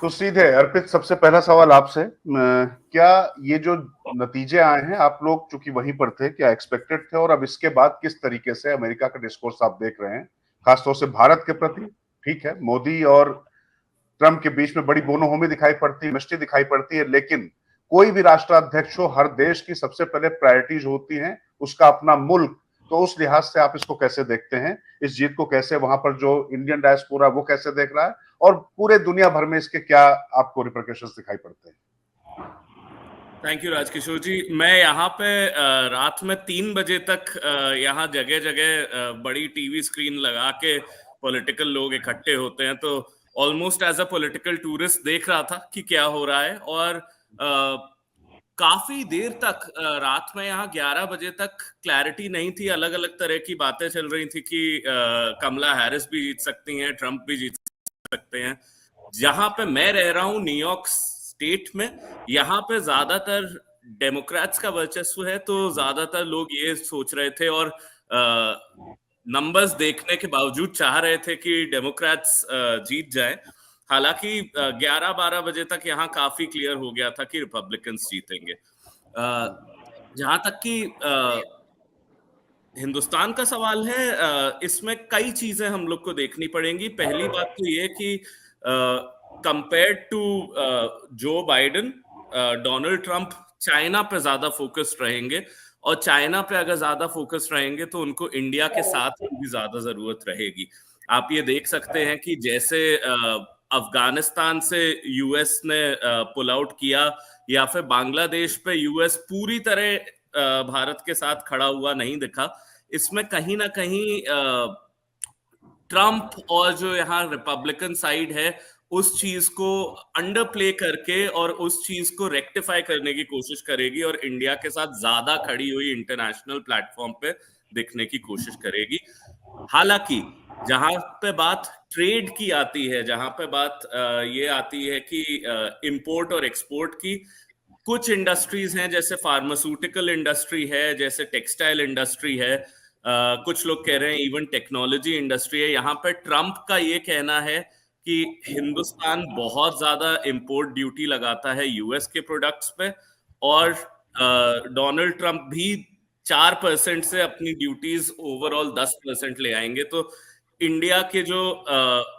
तो सीधे अर्पित, सबसे पहला सवाल आपसे, क्या ये जो नतीजे आए हैं, आप लोग चूंकि वहीं पर थे, क्या एक्सपेक्टेड थे? और अब इसके बाद किस तरीके से अमेरिका का डिस्कोर्स आप देख रहे हैं, खासतौर से भारत के प्रति? ठीक है, मोदी और ट्रंप के बीच में बड़ी बोनोहोमी दिखाई पड़ती है, मिस्ट्री दिखाई पड़ती है, लेकिन कोई भी राष्ट्राध्यक्ष हो, हर देश की सबसे पहले प्रायोरिटीज होती हैं उसका अपना मुल्क। तो उस लिहाज से आप इसको कैसे देखते हैं, इस जीत को कैसे वहां पर जो इंडियन डायस्पोरा वो कैसे देख रहा है, और पूरे दुनिया भर में इसके क्या आपको रिपरकशंस दिखाई पड़ते हैं? थैंक यू राजकिशोर जी। मैं यहाँ पे रात में 3 बजे तक यहाँ जगह जगह बड़ी टीवी स्क्रीन लगा के पॉलिटिकल लोग इकट्ठे होते हैं, तो almost as a political tourist देख रहा था कि क्या हो रहा है। और काफी देर तक रात में यहाँ 11 बजे तक क्लैरिटी नहीं थी। अलग अलग तरह की बातें चल रही थी कि कमला हैरिस भी जीत सकती हैं, ट्रंप भी जीत सकते हैं। जहां पे मैं रह रहा हूँ न्यूयॉर्क स्टेट में, यहाँ पे ज्यादातर डेमोक्रेट्स का वर्चस्व है, तो ज्यादातर लोग ये सोच रहे थे और नंबर्स देखने के बावजूद चाह रहे थे कि डेमोक्रेट्स जीत जाए। हालांकि 11-12 बजे तक यहाँ काफी क्लियर हो गया था कि रिपब्लिकन्स जीतेंगे। जहां तक कि हिंदुस्तान का सवाल है, इसमें कई चीजें हम लोग को देखनी पड़ेंगी। पहली बात तो ये कि compare to Joe Biden, Donald Trump China पे ज्यादा फोकस्ड रहेंगे, और चाइना पे अगर ज्यादा फोकस्ड रहेंगे तो उनको इंडिया के साथ भी ज्यादा जरूरत रहेगी। आप ये देख सकते हैं कि जैसे अफगानिस्तान से यूएस ने पुल आउट किया, या फिर बांग्लादेश पे यूएस पूरी तरह भारत के साथ खड़ा हुआ नहीं दिखा। इसमें कहीं ना कहीं ट्रंप और जो यहाँ रिपब्लिकन साइड है उस चीज को अंडर प्ले करके और उस चीज को रेक्टिफाई करने की कोशिश करेगी, और इंडिया के साथ ज्यादा खड़ी हुई इंटरनेशनल प्लेटफॉर्म पे दिखने की कोशिश करेगी। हालांकि जहां पे बात ट्रेड की आती है, जहां पे बात ये आती है कि इंपोर्ट और एक्सपोर्ट की, कुछ इंडस्ट्रीज हैं जैसे फार्मास्यूटिकल इंडस्ट्री है, जैसे टेक्सटाइल इंडस्ट्री है, कुछ लोग कह रहे हैं इवन टेक्नोलॉजी इंडस्ट्री है। यहाँ पे ट्रंप का ये कहना है कि हिंदुस्तान बहुत ज्यादा इंपोर्ट ड्यूटी लगाता है यूएस के प्रोडक्ट्स पे, और डोनाल्ड ट्रंप भी 4% से अपनी ड्यूटीज ओवरऑल 10% ले आएंगे। तो इंडिया के जो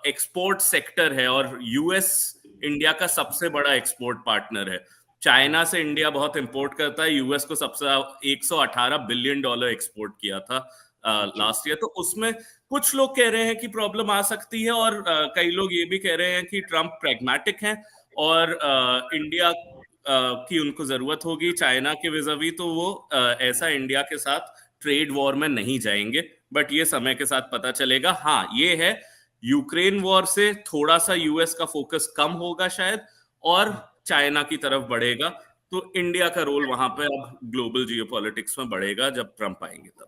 एक्सपोर्ट सेक्टर है, और यूएस इंडिया का सबसे बड़ा एक्सपोर्ट पार्टनर है। चाइना से इंडिया बहुत इंपोर्ट करता है, यूएस को सबसे 118 बिलियन डॉलर एक्सपोर्ट किया था लास्ट ईयर। तो उसमें कुछ लोग कह रहे हैं कि प्रॉब्लम आ सकती है, और कई लोग ये भी कह रहे हैं कि ट्रंप प्रैग्मेटिक हैं और इंडिया की उनको जरूरत होगी चाइना के विज़ावी, तो वो ऐसा इंडिया के साथ ट्रेड वॉर में नहीं जाएंगे। बट ये समय के साथ पता चलेगा। हाँ, ये है यूक्रेन वॉर से थोड़ा सा यूएस का फोकस कम होगा शायद, और चाइना की तरफ बढ़ेगा। तो इंडिया का रोल वहां पे अब ग्लोबल जियोपॉलिटिक्स में बढ़ेगा जब ट्रंप आएंगे तब।